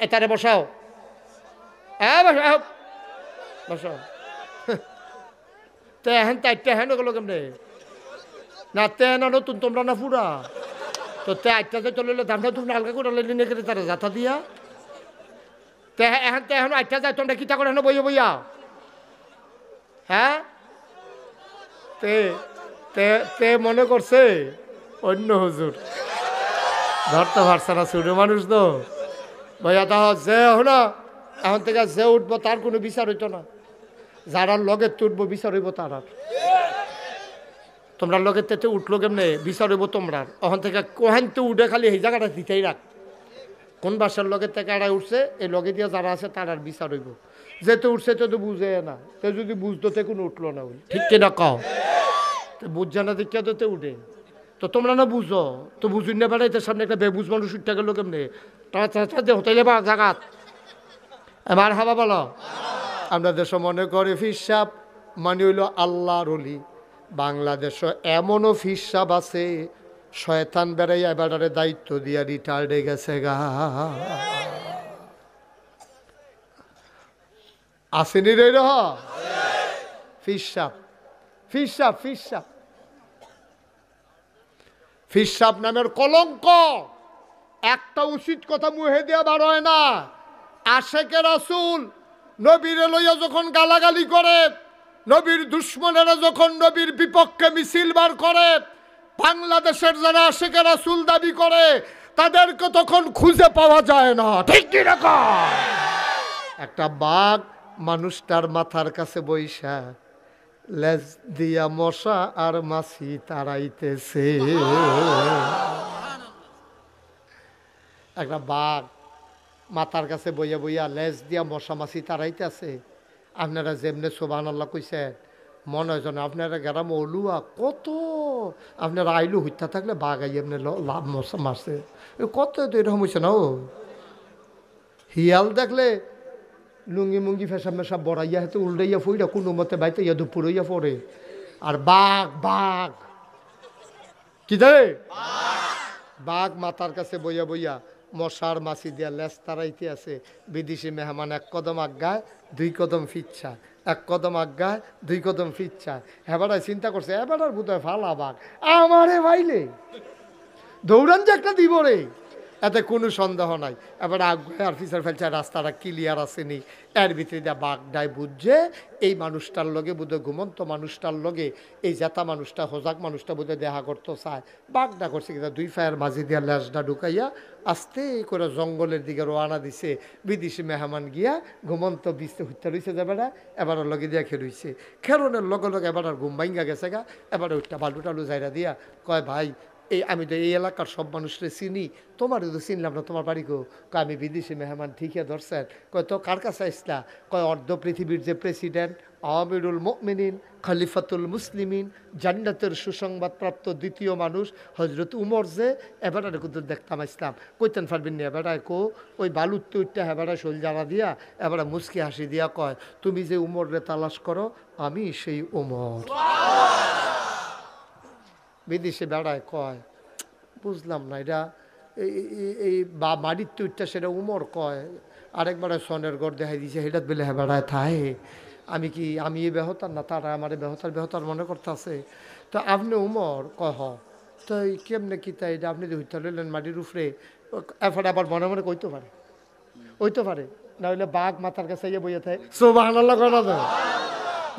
এটারে বসাও, হ্যাঁ বসাও বসাও। তে হ্যান তাইটা হ্যান গেল কেমনে না তে না নতুন তোমরা না পুরা তো তে আটটাতে চলে দামটা তুমি হালকা করে লেনে করে তারা যাতা দিয়া তে এখন তে এখন আটটা যায় তোমরা কিতা করে বইয়া বইয়া হ্যাঁ তে তে তে মনে করছে অন্য হুজুর ধরতে পারছে না, ছোট মানুষ তো ভাইয়া তা যে হলো এখন থেকে যে উঠবো তার কোনো বিচার হইতো না, যারা লগে তুটবো বিচার হইব তার। আর তোমরা লগে তেতে উঠলো কেমনে বিচার হইব তোমরা, ওখান থেকে কোহেন তো উঠে খালি এই জায়গাটা দিতেই রাখ, কোন বাসার লগে থেকে আড়াই উঠছে এই লগে দিয়ে যারা আছে তার আর বিচার হইব, যেতে উঠছে তো বুঝে না, তো যদি বুঝতো তে কোনো উঠলো না, ঠিক কিনা কও, তো বুঝছে না দেখে তো উঠে, তো তোমরা না বুঝো, তো বুঝুন না বেড়াইতে সামনে একটা বেবুঝ মানুষ উঠতে গেল কেমনে হতাইলে বা জাগাত আমার হাবা বলো। আমরা দেশ মনে করে ফিরসাব মানে হইল আল্লাহর ওলি, বাংলাদেশে এমনও ফিরসাব আছে শয়তান বেড়াই এবারে দায়িত্ব দিয়া রিটায়ার্ডে গেছে গা, আসেনি রে রহ ফিরসাব ফিরসাব ফিরসাব ফিরসাব নামের কলঙ্ক, একটা উচিত কথা মুহে দিয়া বার হয় না। আশেকে রাসূল নবীরে লইয়া যখন গালাগালি করে, নবীর দুশ্মনেরা যখন নবীর বিপক্ষে মিছিল বার করে, বাংলাদেশের যারা আশেকে রাসূল দাবি করে তাদেরকে তখন খুঁজে পাওয়া যায় না, ঠিক কি রকম একটা বাঘ মানুষটার মাথার কাছে বইসা লেজ দিয়া মশা আর মাছি তাড়াইতেছে, একটা বাঘ মাথার কাছে বইয়া বইয়া লেজ দিয়া মশা মাছি তাড়াইতেছে। আপনারা যেমনে সুবহানাল্লাহ কইছেন মনে হয় যেন আপনারা গ্রাম অলুয়া কত আপনারা আইলু হইতা থাকলে বাঘ আই এমনি লাভ মশা মারছে কত, তো এরকম হয়েছে না। ও হিয়াল দেখলে লুঙ্গি মুঙ্গি ফেসা মেশা বড়াইয়া হাতে উল্টাইয়া ফুইরা কোনো মতে বাইতে ইয়া দুপুরইয়া পড়ে, আর বাঘ বাঘ কি দেয় বাঘ মাথার কাছে বইয়া বইয়া মশার মাছি দিয়া লেজ তাড়াইতে আছে। বিদেশি মেহমান এক কদম আজ্ঞায় দুই কদম ফিচ্ছা, এক কদম আজ্ঞায় দুই কদম ফিচ্ছা, হেবারায় চিন্তা করছে এবার বোধহয় ফালা বাঘ আমারে ভাইলে দৌড়ান যে একটা দিব রে, এতে কোনো সন্দেহ নাই। এবার আগে আর ফিচার ফেলছে রাস্তাটা ক্লিয়ার আসেনি, এর ভিতরে যা বাঘডায় বুঝছে এই মানুষটার লগে বোধহয় ঘুমন্ত মানুষটার লগে এই জেতা মানুষটা হোজাক মানুষটা বোধহয় দেখা করতে চায়, বাঘডা করছে কিন্তু দুই ফায়ের মাঝে দিয়া ল্যাসডা ঢুকাইয়া আস্তে করে জঙ্গলের দিকে রওনা দিছে। বিদেশি মেহমান গিয়া ঘুমন্ত বিস্তে হত্যা রয়েছে যে বেড়া এবার লগে দিয়া খেলুইছে, খেরনের লগে লগে এবার আর ঘুম ভাঙ্গা গেছে গা, এবার ওইটা বালু টালু যাইরা দিয়া কয় ভাই এই আমি তো এই এলাকার সব মানুষরে চিনি, তোমারও তো চিনলাম না, তোমার বাড়ি গো, কয় আমি বিদেশি মেহমান ঠিকই ধরছেন, কয় তো কার কাছে আসলা, কয় অর্ধ পৃথিবীর যে প্রেসিডেন্ট আমিরুল মুমিনিন খলিফাতুল মুসলিমিন জান্নাতের সুসংবাদপ্রাপ্ত দ্বিতীয় মানুষ হজরত উমর যে এবারে কিন্তু দেখতাম আসলাম, কইতেন পারবেন না এবারায় কো ওই বালুর তুইটা এবারে শৈল জ্বালা দিয়া এবারে মুচকি হাসি দিয়া কয় তুমি যে উমরে তালাশ করো আমি সেই উমর। বিদেশে বেড়ায় কয় বুঝলাম না এটা এই বা বাড়ির তুইটা সেটা উমর কয়, আরেকবারে সনের গড় দেখাই দিয়েছে সেটা বেলে হ্যাঁ বেড়ায় থাহে, আমি কি আমি এই বেহতার না তারা আমার বেহতার বেহতার মনে করতে আছে, তো আপনি উমর কহ তো কেমনে কি তাই এটা আপনি যে হইতে লইলেন মাটির উপরে এফার আবার মনে মনে কইতে পারে ওইতে পারে না হইলে বাঘ মাথার কাছে ইয়ে বইয়ে থাকে সুবহানাল্লাহ করা যায়,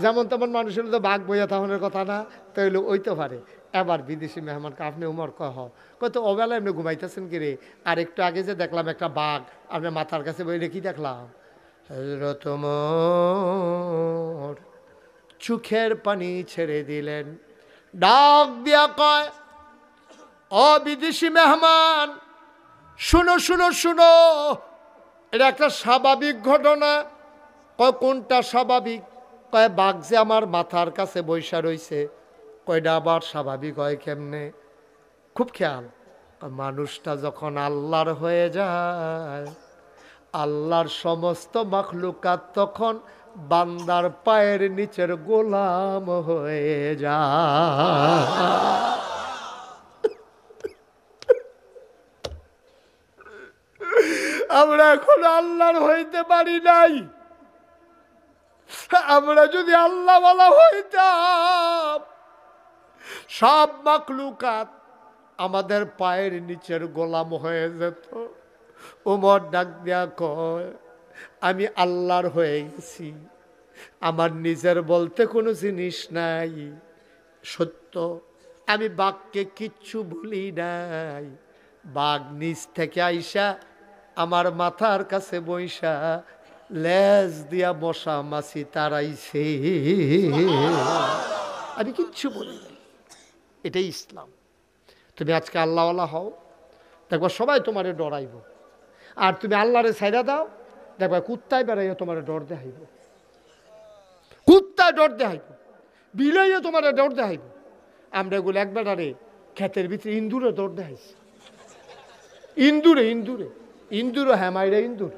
যেমন তেমন মানুষের তো বাঘ বইয়া থাকানোর কথা না, তাইলে ওইতে পারে। এবার বিদেশি মেহমানকে আপনি উমর কহ কত অবেলা এমনি ঘুমাইতেছেন কি রে, আর একটু আগে যে দেখলাম একটা বাঘ আপনার মাথার কাছে বইলে কি দেখলাম, হযরত ওমর চোখের পানি ছেড়ে দিলেন, ডাক দিয়া কয় ও বিদেশি মেহমান শুনো শুনো শুনো, এটা একটা স্বাভাবিক ঘটনা। কয় কোনটা স্বাভাবিক, কয় বাঘ যে আমার মাথার কাছে বৈশা রইছে, কয়টা আবার স্বাভাবিক হয় কেমনে, খুব খেয়াল, মানুষটা যখন আল্লাহর হয়ে যায় আল্লাহর সমস্ত মাখলুকাত তখন বান্দার পায়ের নিচের গোলাম হয়ে যায়। আমরা এখন আল্লাহর হইতে পারি নাই। আমরা যদি আল্লাহ ওয়ালা হইতাম, সব মাখলুকাত আমাদের পায়ের নিচের গোলাম হয়ে যেত। ওমর ডাক দিয়া কয়, আমি আল্লাহর হয়ে গেছি, আমার নিজের বলতে কোনো জিনিস নাই। সত্য, আমি বাঘকে কিচ্ছু বলি নাই। বাঘ নিচ থেকে আইসা আমার মাথার কাছে বইসা লেজ দিয়া মশা মাছি তাড়াইছে, আমি কিচ্ছু বলি নাই। এটাই ইসলাম। তুমি আজকে আল্লাহওয়ালা হও, দেখবা সবাই তোমারে ডরাইব। আর তুমি আল্লাহরে ছাইড়া দাও, দেখবা কুত্তায় বেড়াইয়া তোমারে ডর দেখাইব, কুত্তায় ডর দেখাইব, বিলাইয়া তোমারে ডর দেখাইব। আমরা এগুলো একবারে ক্ষেতের ভিতরে ইন্দুরে ডর দেখাইছি। ইন্দুরে ইন্দুরে ইন্দুরও, হ্যাঁ মাইরা ইন্দুর,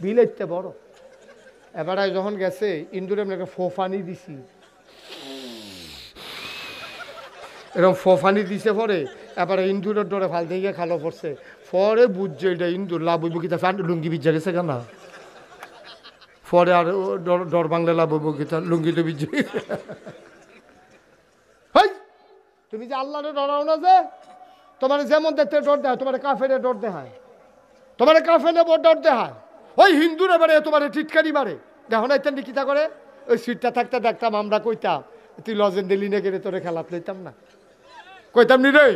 বিলাইতে বড়। এবারে যখন গেছে ইন্দুরে আমরা একটা ফোফানি দিছি, এরকম ফোফানি দিছে পরে এবারে ইন্দুরের ডরে ফাল দিয়ে খালো পড়ছে। পরে বুঝছে এটা ইন্দুর, লাভ হইব কিতা ফ্যান লুঙ্গি বিজ্জা গেছে কেন, পরে আর ডর বাংলা লাভ হইব কিতা লুঙ্গি তো বিজ্জে। তুমি যে আল্লাহরে ডরাও না, যে তোমার যেমন দেখতে ডর দেয়, তোমার কাফেরে ডর দেখায়, তোমার কাফেরে ডর দেখায়। ওই হিন্দুরে বারে তোমার টিটকারি মারে, দেখো না ইত্যাদি কিতা করে। ওই সিটটা থাকতে দেখতাম আমরা, কইতাম তুই লজেন দিলি না গেলে তোরে খেলাত লইতাম না, কইতাম নি রে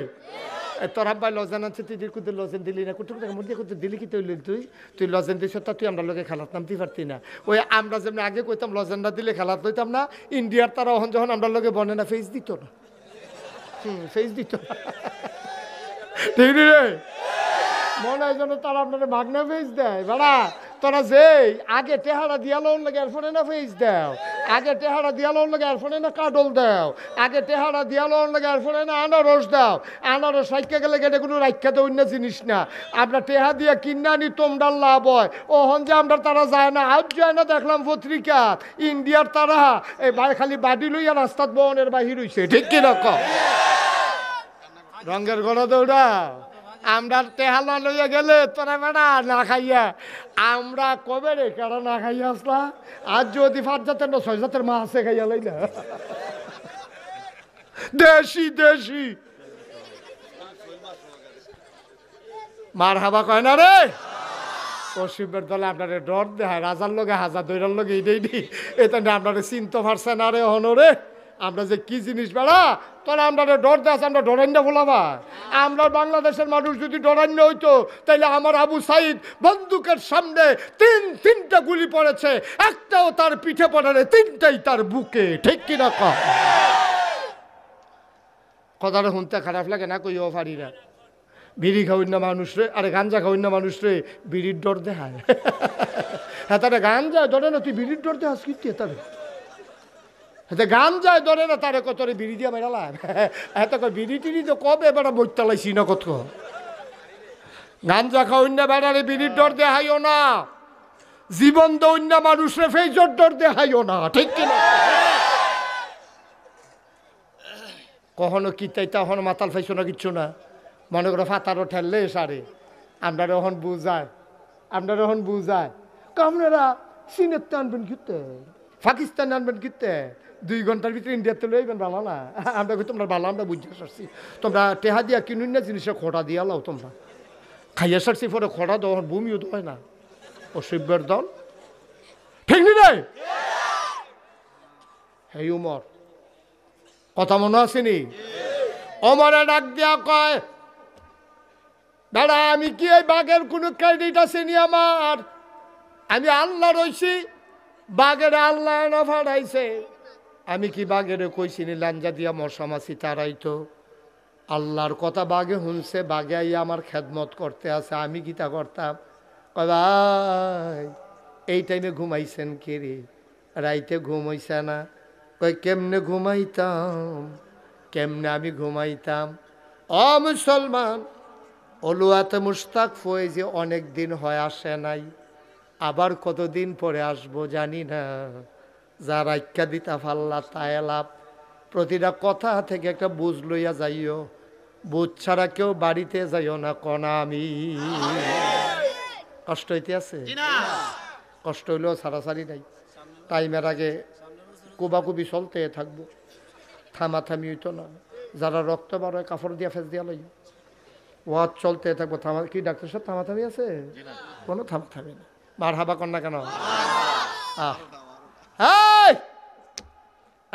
তোর আব্বাই লজেন আছে, তুই কুতুর লজেন দিলি না, কুটুক মধ্যে কুতুর দিলি কি তুই তুই লজেন দিস, তা তুই আমরা লোকে খেলাত নামতে পারতি না। ওই আমরা যেমন আগে কইতাম লজেন না দিলে খেলাত লইতাম না, ইন্ডিয়ার তারা ওখান যখন আমরা লোকে বনে না ফেস দিত না, ফেস দিত না, ঠিক রে মনে হয় যেন তারা আপনার মাগনা ফেস দেয়। বেড়া তোরা যে আগে টেহারা দিয়ালো লাগে এরপরে না ফেস দাও, আগে টেহারা দিয়ালো লাগে এরপরে না কাডল দাও, আগে টেহারা দিয়ালো লাগে এরপরে না আনারস দাও। আনারস রাইখা গেলে গেলে কোনো রাইখা তো অন্য জিনিস না, আমরা টেহা দিয়া কিনা নি তোমরা লাভ হয়। ওহন যে আমরা তারা যায় না, আজ যায় না দেখলাম পত্রিকা ইন্ডিয়ার তারা এই খালি বাড়ি লইয়া রাস্তাত বহনের বাহির হইছে, ঠিক কিনা কম রঙের গড়া দৌড়া। আমরা টেহালা লইয়া গেলে তোরা বেড়া না খাইয়া, আমরা কবে রে কারা না খাইয়া আসলা, আজ যদি 5 জাতের না 6 জাতের মা আছে খাইয়া লইলা, দেশি দেশি মার হাবা কয় না রে। পশ্চিমের দলে আপনারে ডর দেয়, রাজার লগে হাজার দৈরার লগে এইটাই নি, এটা আপনারে চিনতে পারছে না রে হনরে। আমরা যে কি জিনিস বেড়া তোরা আমরা ডর দেয়, আমরা ডরান্য বলাবা। আমরা বাংলাদেশের মানুষ যদি ডরান্য হইতো তাইলে আমার আবু সাইদ বন্দুকের সামনে 3টা গুলি পড়েছে, একটাও তার পিঠে পড়ে না, 3টাই তার বুকে, ঠিক কিনা কথাটা শুনতে খারাপ লাগে না, কইও পারি না। বিড়ি খাওয়াই না মানুষ রে, আরে গাঞ্জা খাওয়াই না মানুষ রে, বিড়ির ডর দেখায়। হ্যাঁ তারা গাঞ্জা ধরে না, তুই বিড়ির ডর দেখাস কি তারে, গান যায় ধরে না তারে কত বিড়ি দিয়া বেড়ালা। এত বিড়ি টিড়ি তো কবে বেড়া বইতালাইছি না কত, গাঞ্জা খাওয়াই না বেড়ারে বিড়ির ডর দেখাইও না, জীবন দৈন্য মানুষরে ফেজর ডর দেখাইও না, ঠিক কিনা। কখনো কি তাই তখন মাতাল ফাইছো না কিচ্ছু না, মনে করো ফাতারও ঠেললে সারে আমরা ওখান বুঝায়, আপনারা ওখান বুঝায় আপনারা চীনের তো আনবেন ঘুরতে, পাকিস্তান আনবেন ঘুরতে, 2 ঘন্টার ভিতরে ইন্ডিয়াতে লইবেন ভালো না। আমরা তোমরা ভালো, আমরা বুঝতে পারছি তোমরা টেহা দিয়া কিনুন না জিনিসের খোটা দিয়া লাও, তোমরা খাইয়া সারছি পরে খোটা দেওয়া ভূমিও তো হয় না, অসভ্যের দল, ঠিক নি রে। হে উমর কথা মনে আসেনি, অমরে ডাক দিয়া কয় দাদা আমি কি এই বাঘের কোনো ক্রেডিট আসেনি আমার, আমি আল্লাহ রইছি, বাঘের আল্লাহ না ফাড়াইছে, আমি কি বাঘের কইছিনি লাঞ্জা দিয়া মশা মাছি তারাইতো, আল্লাহর কথা বাঘে শুনছে, বাঘে আইয়া আমার খেদমত করতে আছে, আমি কি তা করতাম। কয় ভাই এই টাইমে ঘুমাইছেন কে রে, রাইতে ঘুম হইছে না, কয় কেমনে ঘুমাইতাম, কেমনে আমি ঘুমাইতাম। অ মুসলমান অলুয়াতে মুশতাক ফয়েজি অনেক দিন হয় আসে নাই, আবার কতদিন পরে আসবো জানি না, যার আখ্যা দিতা ফাল্লা তাই লাভ, প্রতিটা কথা থেকে একটা বুঝ লইয়া যাইও, বুঝ ছাড়া কেউ বাড়িতে যাইও না কনা আমি। কষ্ট হইতে আছে? কষ্ট হইলেও সারাসারি নাই, টাইমের আগে কুবাকুবি চলতে থাকবো, থামাথামি হইতো না। যারা রক্ত বার হয় কাপড় দিয়া ফেস দিয়া লই, ওয়াজ চলতে থাকবো। থামা কি ডাক্তার সাহেব থামাথামি আছে? কোনো থামাথামি না। মার হাবা কর না কেন?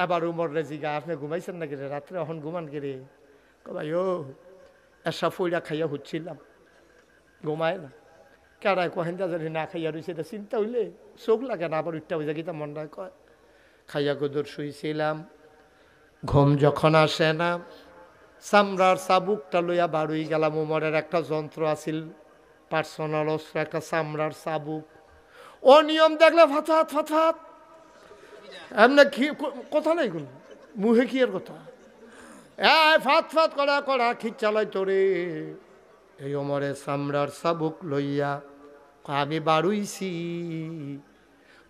আবার উমর রেজিগা, আপনি ঘুমাইছেন নাকি রে রাত্রে? এখন ঘুমান কি রে? ভাই ও এসা ফইরা খাইয়া হচ্ছিলাম, ঘুমায় না। কেডায় কহেন জানি না খাইয়া রয়েছে, এটা চিন্তা হইলে চোখ লাগে না, আবার উঠটা হয়ে যায়, গীতা মনটায় কয় খাইয়া গোদর শুইছিলাম। ঘুম যখন আসে না, চামড়ার চাবুকটা লইয়া বাড়ুই গেলাম। উমরের একটা যন্ত্র আছিল, পার্সোনাল অস্ত্র, একটা চামড়ার চাবুক। ও নিয়ম দেখলে ফাথাত ফাথাত, এমনি কি কথা নাই কোন মুহে কি এর কথা, ফাত ফাত করা করা খিচ চালাই তোরে। এই ওমরে চামড়ার চাবুক লইয়া আমি বাড়ুইছি।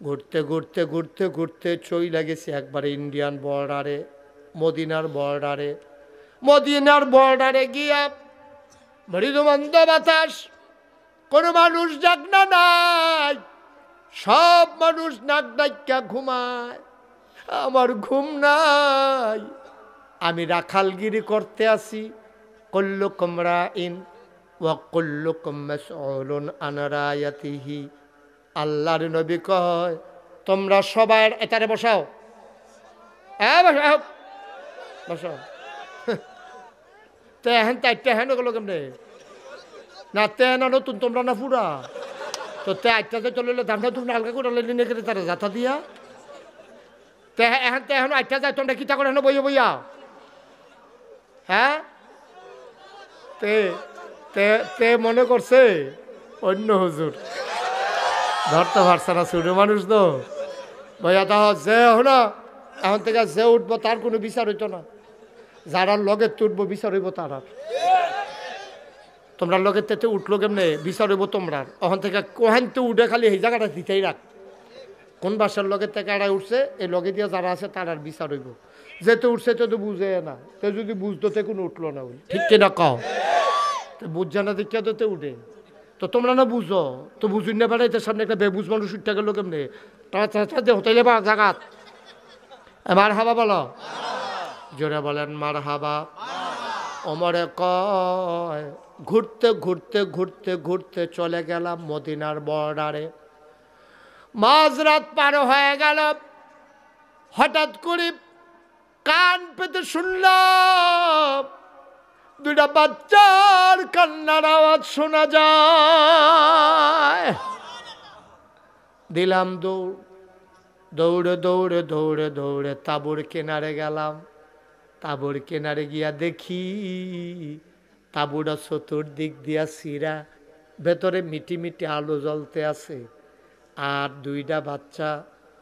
ঘুরতে ঘুরতে ঘুরতে ঘুরতে চইলা গেছি একবারে ইন্ডিয়ান বর্ডারে, মদিনার বর্ডারে। মদিনার বর্ডারে গিয়া মৃদুমন্দ বাতাস, কোনো মানুষ জাগনা নাই, সব মানুষ নাক ডাক্কা ঘুমায়, আমার ঘুম নাই। আমি রাখালগিরি করতে আসি। কুল্লুকুম রাইন ওয়া কুল্লুকুম মাসউলুন আন রায়াতিহি। আল্লাহর নবী কয় তোমরা সবাই এটারে বসাও, বসাও বসাও। তেহেন তাইতে হেন গেল কেমনে না? তেন নতুন তোমরা না পুরা তো তে আইটাতে চলে দামটা তুমি হালকা করে নিয়ে গেলে তারা যাতা দিয়া এখন তেহন আইটা যায়, তোমরা কিতা করে হেন বইয়া বইয়া। হ্যাঁ, তে তে তে মনে করছে অন্য হুজুর ধরতে পারছে না, ছোট মানুষ তো বইয়া। তাহ যে হলো এখন থেকে যে উঠবো তার কোনো বিচার হইতো না, যারা লগে তুটবো বিচার হইব তার। তোমরা লগে তেতে উঠলো কেমনে বিচার হইব তোমরা। ওখান থেকে কোহান তো উঠে খালি এই জায়গাটা দিতেই রাখ, কোন বাসার লগে থেকে এড়াই উঠছে এই লগে দিয়ে যারা আছে তার আর বিচার হইব। যেতে উঠছে তো তো বুঝে না, তো যদি বুঝতো তে কোনো উঠলো না, বলি ঠিক কিনা কও? তো বুঝছে না দেখিয়া তো তে উঠে। তো তোমরা না বুঝো, তো বুঝুন না বেড়াইতে সামনে একটা বেবুঝ মানুষ উঠতে গেল কেমনে? তাড়াতাড়ি হতাইলে বা জাগাত মার হাবা বলো, জোরে বলেন মার হাবা। ওমরে কয় ঘুরতে ঘুরতে ঘুরতে ঘুরতে চলে গেলাম মদিনার বর্ডারে। মাঝরাত পার হয়ে গেল, হঠাৎ করে কান পেতে শুনলাম দুইটা বাচ্চার কান্নার আওয়াজ শোনা যায়। দিলাম দৌড়, দৌড়ে দৌড়ে দৌড়ে দৌড়ে তাঁবুর কিনারে গেলাম। তাঁবুর কিনারে গিয়া দেখি তাঁবুটা চতুর্দিক দিয়া সিরা, ভেতরে মিটি মিটি আলো জ্বলতে আছে। আর দুইটা বাচ্চা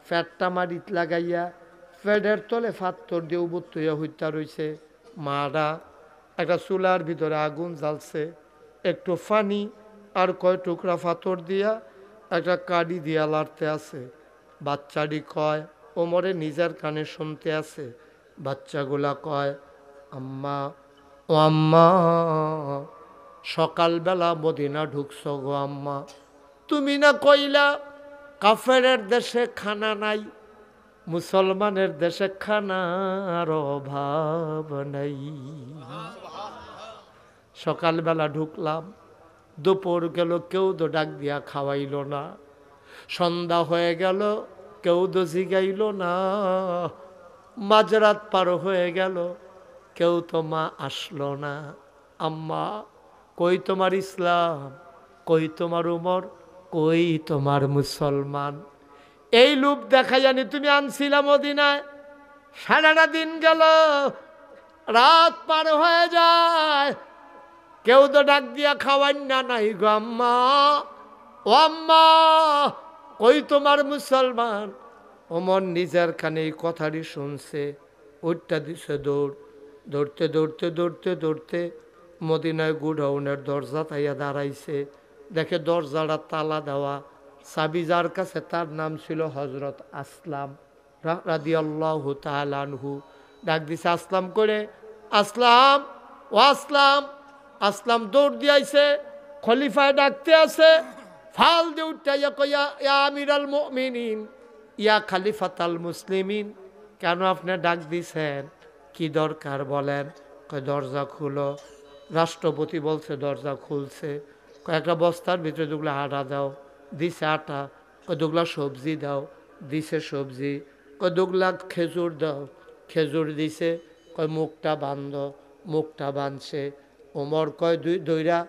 ফ্যাটটা মারিত লাগাইয়া ফ্যাটের তলে ফাত্তর দিয়ে উবুত হইয়া হইতা রইছে। মারা একটা চুলার ভিতরে আগুন জ্বালছে, একটু ফানি আর কয় টুকরা ফাতর দিয়া একটা কাঠি দিয়া লাড়তে আছে। বাচ্চাটি কয়, ওমরে নিজের কানে শুনতে আছে। বাচ্চাগুলা কয় আম্মা ও আম্মা, সকালবেলা মদিনা ঢুকছ গো আম্মা, তুমি না কইলা কাফেরের দেশে খানা নাই, মুসলমানের দেশে খানার অভাব নাই। সকালবেলা ঢুকলাম, দুপুর গেল কেউ তো ডাক দিয়া খাওয়াইল না, সন্ধ্যা হয়ে গেল কেউ তো জিগাইল না, মাঝরাত পার হয়ে গেল কেউ তো মা আসলো না। আম্মা কই তোমার ইসলাম, কই তোমার উমর, কই তোমার মুসলমান? এই লোভ দেখা জানি তুমি আনছিলাম মদিনায়। সারাটা দিন গেল, রাত পার হয়ে যায়, কেউ তো ডাক দিয়া খাওয়ান না নাই গো আম্মা। ও আম্মা কই তোমার মুসলমান? ওমর নিজের কানে এই কথাটি শুনছে, ওইটা দিছে দৌড়। দৌড়তে দৌড়তে দৌড়তে দৌড়তে মদিনায় গুডাউনের দরজা তাইয়া দাঁড়াইছে। দেখে দরজাটা তালা দেওয়া, চাবি যার কাছে তার নাম ছিল হজরত আসলাম রাদিয়াল্লাহু তাআলা আনহু। ডাক দিছে আসলাম করে, আসলাম ও আসলাম। আসলাম দৌড় দিয়াইছে, খলিফায় ডাকতে আছে, ফাল দিয়ে উঠাইয়া কইয়া ইয়া আমিরাল মুমিনিন ইয়া খালিফাতাল মুসলিমিন, কেন আপনি ডাক দিছেন, কি দরকার বলেন? কয় দরজা খুলো। রাষ্ট্রপতি বলছে দরজা খুলছে। কয়েকটা বস্তার ভিতরে দুগুলা আটা দাও, দিছে আটা। কয় দুগুলা সবজি দাও, দিছে সবজি। কয় দুগুলা খেজুর দাও, খেজুর দিছে। কয় মুখটা বান্ধ, মুখটা বাঁধছে। ওমর কয় দইরা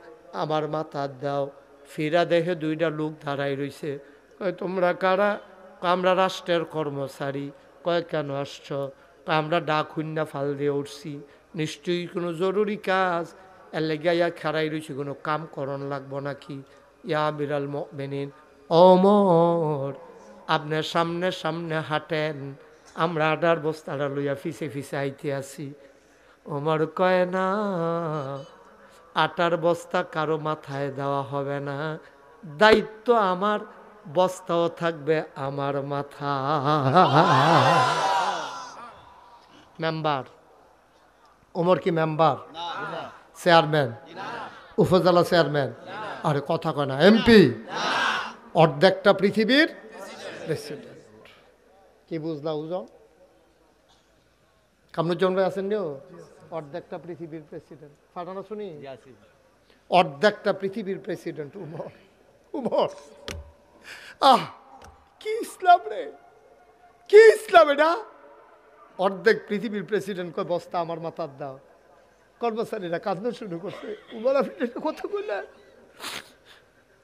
আমার মাথার দাও। ফিরা দেখে দুইটা লোক দাঁড়াই রইছে। কয় তোমরা কারা? আমরা রাষ্ট্রের কর্মচারী। কয় কেন আসছ? আমরা ডাক হুন্না ফাল দিয়ে উঠছি, নিশ্চয়ই কোনো জরুরি কাজ, এর লেগে ইয়া খারাই রয়েছি, কোনো কাম করণ লাগবো নাকি? ইয়া আমিরাল মুমিনিন, ওমর আপনার সামনে সামনে হাঁটেন, আমরা আটার বস্তাটা লইয়া ফিসে ফিসে আইতে আসি। ওমর কয় না, আটার বস্তা কারো মাথায় দেওয়া হবে না, দায়িত্ব আমার, বস্তাও থাকবে আমার মাথা। মেম্বার ওমর কি মেম্বার? চেয়ারম্যান? উপজেলা চেয়ারম্যান? আরে কথা কয় না, এমপি? অর্ধেকটা পৃথিবীর প্রেসিডেন্ট। কি বুঝলা উজন? কামরুজ্জামান ভাই আছেন নিও? অর্ধেকটা পৃথিবীর প্রেসিডেন্ট। ফাটানো শুনি, অর্ধেকটা পৃথিবীর প্রেসিডেন্ট উমর। উমর কি ইসলাম রে, কি ইসলাম এটা! অর্ধেক পৃথিবীর প্রেসিডেন্ট কয় বস্তা আমার মাথার দাও। কর্মচারীরা কাঁদতে শুরু করছে। উমর আপনি এটা কথা বললেন?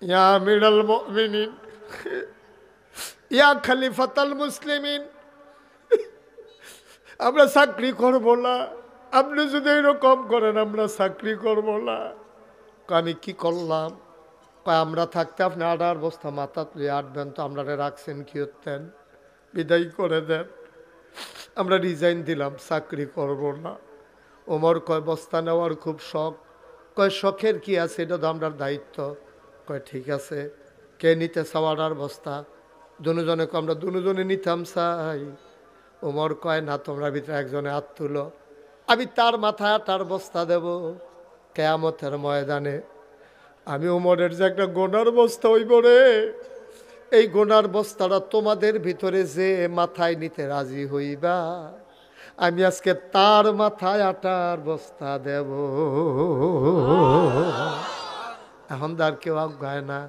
ইয়া আমিরাল মুমিনিন ইয়া খলিফাতাল মুসলিমিন, আমরা চাকরি করব না, আপনি যদি এরকম করেন আমরা চাকরি করব না। আমি কি করলাম? আমরা থাকতে আপনি আটার বস্তা মাথা তুলে আটবেন, তো আমরা রাখছেন কি হতেন? বিদায় করে দেন, আমরা রিজাইন দিলাম, চাকরি করব না। ওমর কয় বস্তা নেওয়ার খুব শখ। কয় শখের কি আছে, এটা তো আমরা দায়িত্ব। কয় ঠিক আছে, কে নিতে চাওয়ার বস্তা? দুজনে আমরা দুজনে নিতাম চাই। ওমর কয় না, তোমরা ভিতরে একজনে হাত তুলো, আমি তার মাথায় আটার বস্তা দেব কিয়ামতের ময়দানে। আমি ওমরের যে একটা গোনার বস্তা হইব রে, এই গোনার বস্তাটা তোমাদের ভিতরে যে মাথায় নিতে রাজি হইবা, আমি আজকে তার মাথায় আটার বস্তা দেব। এখন তার কেউ আজ্ঞায় না।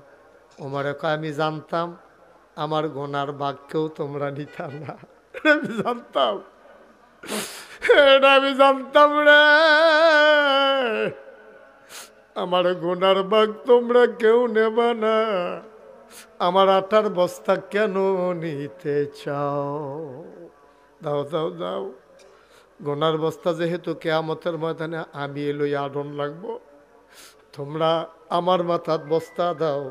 ওমরে কয় আমি জানতাম আমার গোনার বাঘকেও তোমরা নিতাম না, আমি জানতাম, এটা আমি জানতাম রে, আমার গোনার বাঘ তোমরা কেউ নেবা না, আমার আটার বস্তা কেন নিতে চাও? দাও দাও দাও, গোনার বস্তা যেহেতু কিয়ামতের ময়দানে আমি লই আডন লাগবো, তোমরা আমার মাথার বস্তা দাও।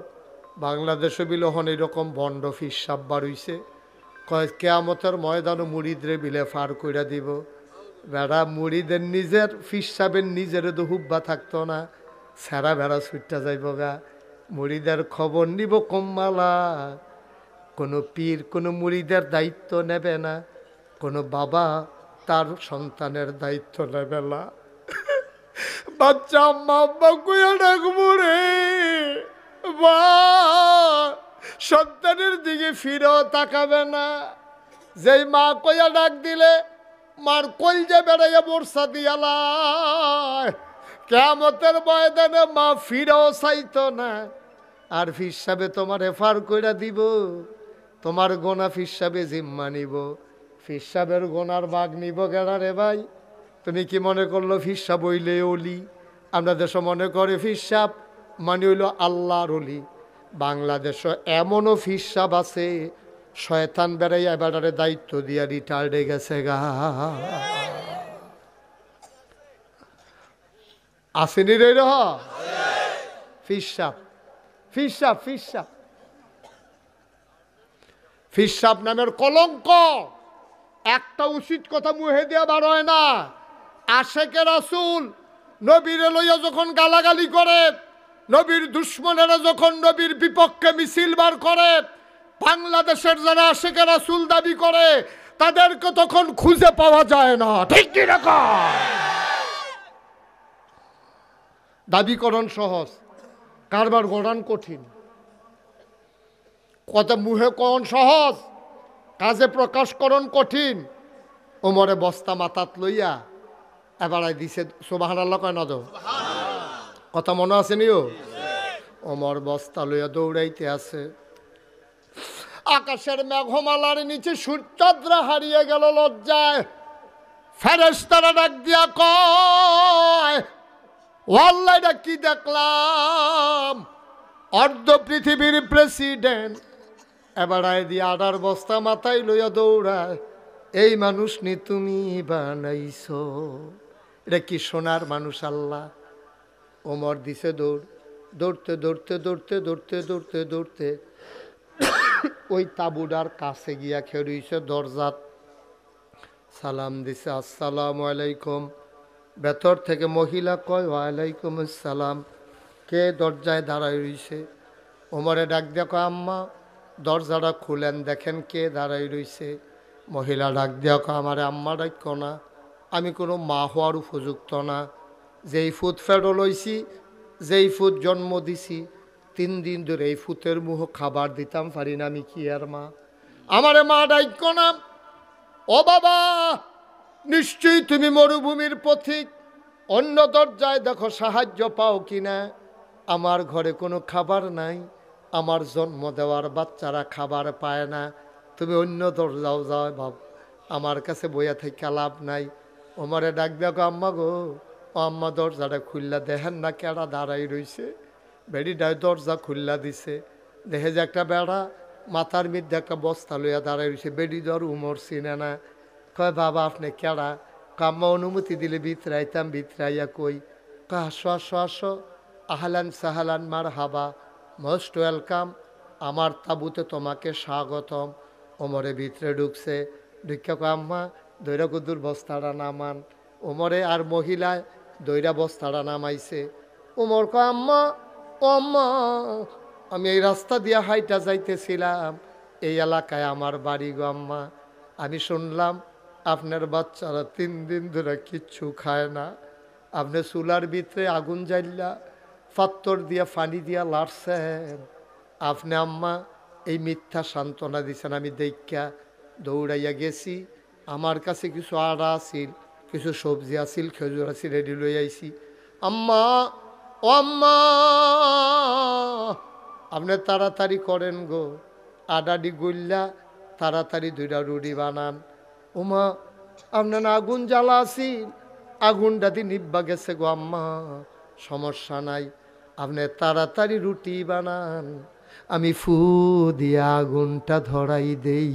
বাংলাদেশে বিলহন এরকম বন্ড ফিসাব বাড়ইছে, কয় কিয়ামতের ময়দানও মুড়িদরে বিলে ফার কইরা দিব। বেড়া মুড়িদের নিজের ফিসাবের নিজের তো হুব্বা থাকতো না, সেরা বেড়া ছুটটা যাইব গা। মুড়িদের খবর নিব কম্মালা, কোনো পীর কোনো মুড়িদের দায়িত্ব নেবে না, কোনো বাবা তার সন্তানের দায়িত্ব নেবে না। বাচ্চা আম্মা আব্বা কইয়া ডাকবো রে, বা সন্তানের দিকে ফিরেও তাকাবে না। যেই মা কইয়া ডাক দিলে মার কলজে বেড়াইয়া বর্ষা দিয়ালায়, কিয়ামতের ময়দানে মা ফিরেও চাইতো না। আর ফিসাবে তোমার এফার কইরা দিব, তোমার গোনা ফিসাবে জিম্মা নিব। ফিসাবের গোনার বাঘ নিব গেড়া রে ভাই? তুমি কি মনে করলো ফিসাব হইলে অলি? আমরা দেশ মনে করে ফিসাব মানে হইল আল্লাহর অলি। বাংলাদেশে এমনও ফিসাব আছে, শয়তান বেড়াইয়া বেড়ারে দায়িত্ব দিয়া রিটায়ার্ডে গেছে গা। আসেনি রে রহ ফিসাব, ফিসাব ফিসাব ফিসাব নামের কলঙ্ক। একটা উচিত কথা মুহে দিয়া বার হয় না। আশেকে রাসূল নবীরে লইয়া যখন গালাগালি করে, নবীর দুশ্মনেরা যখন নবীর বিপক্ষে মিছিল বার করে, বাংলাদেশের যারা আশেকে রাসূল দাবি করে তাদেরকে তখন খুঁজে পাওয়া যায় না। ঠিক কি রকম? দাবিকরণ সহজ, কারবার গড়ান কঠিন। কথা মুহে কন সহজ, কাজে প্রকাশকরণ কঠিন। ওমরে বস্তা মাথাত লইয়া এবারে দিছে সুবহানাল্লাহ কয় না তো? কথা মনে আছে নিও? ওমর বস্তা লইয়া দৌড়াইতে আছে। আকাশের মেঘমালার নিচে সূর্যচন্দ্র হারিয়ে গেল লজ্জায়। ফেরেশতারা ডাক দিয়া কয়, ওয়াল্লাহ এটা কি দেখলাম? অর্ধ পৃথিবীর প্রেসিডেন্ট এবারে দিয়ে আডার বস্তা মাথায় লইয়া দৌড়ায়। এই মানুষ নি তুমি বানাইছো? এটা কি সোনার মানুষ আল্লাহ? ওমর দিছে দৌড়, দৌড়তে দৌড়তে দৌড়তে দৌড়তে দৌড়তে দৌড়তে ওই তাবুডার কাছে গিয়া খেয়েছে দরজাত, সালাম দিছে, আসসালামু আলাইকুম। ভেতর থেকে মহিলা কয়, ওয়ালাইকুম আসসালাম। কে দরজায় দাঁড়ায় রইছে? ওমরে ডাক দেখো, আম্মা দরজাটা খুলেন, দেখেন কে দাঁড়াই রইছে। মহিলা ডাক দেখো, আমারে আম্মা ডাক না, আমি কোনো মা হওয়ার উপযুক্ত না। যেই ফুট ফেডো লইছি, যেই ফুট জন্ম দিছি, 3 দিন ধরে এই ফুটের মুহ খাবার দিতাম পারি না, আমি কি আর মা? আমারে মা ডাক না। ও বাবা, নিশ্চয়ই তুমি মরুভূমির পথিক, অন্য দরজায় দেখো সাহায্য পাও কিনা। আমার ঘরে কোনো খাবার নাই, আমার জন্ম দেওয়ার বাচ্চারা খাবার পায় না, তুমি অন্য দরজাও যাও বাব, আমার কাছে বইয়া থেকে লাভ নাই। ওমরে ডাক দেখো, আম্মা গো, ও আম্মা দরজাটা খুললা দেখেন না কেডা দাঁড়াই রইছে। বেড়িটায় দরজা খুললা দিছে, দেখে যে একটা বেড়া মাথার মধ্যে একটা বস্তা লইয়া দাঁড়াই রইছে। বেড়ি দর উমর চিনে না। কয় বাবা আপনি কেডা? আম্মা অনুমতি দিলে ভিতরাইতাম, ভিতরাইয়া কই। কয় আসো আসো আসো, আহলান সাহালান মার হাবা, মোস্ট ওয়েলকাম, আমার তাবুতে তোমাকে স্বাগতম। ওমরে ভিতরে ঢুকছে, ঢুকা কয় আম্মা দৈরা কুদ্দুর বস্তাটা নামান। ওমরে আর মহিলায় দৈরা বস্তাটা নামাইছে। ওমর কয় আম্মা, ও আম্মা, আমি এই রাস্তা দিয়া হাইটা যাইতেছিলাম, এই এলাকায় আমার বাড়ি গো আম্মা। আমি শুনলাম আপনার বাচ্চারা 3 দিন ধরে কিচ্ছু খায় না। আপনি চুলার ভিতরে আগুন জ্বালিয়া পাত্তর দিয়া পানি দিয়া লাড়ছেন। আপনি আম্মা এই মিথ্যা সান্ত্বনা দিছেন। আমি দেখা দৌড়াইয়া গেছি, আমার কাছে কিছু আড়া আছিল, কিছু সবজি আছিল, খেজুর আছিল, রেডি লই আইছি। আম্মা, ও আম্মা, আপনি তাড়াতাড়ি করেন গো, আডাডি গুল্লা তাড়াতাড়ি 2টা রুটি বানান। ওমা আপনার আগুন জ্বালা আছিল, আগুনটা দিয়ে নিব্বা গেছে গো আম্মা, সমস্যা নাই, আপনি তাড়াতাড়ি রুটি বানান, আমি ফু দিয়ে আগুনটা ধরাই দেই।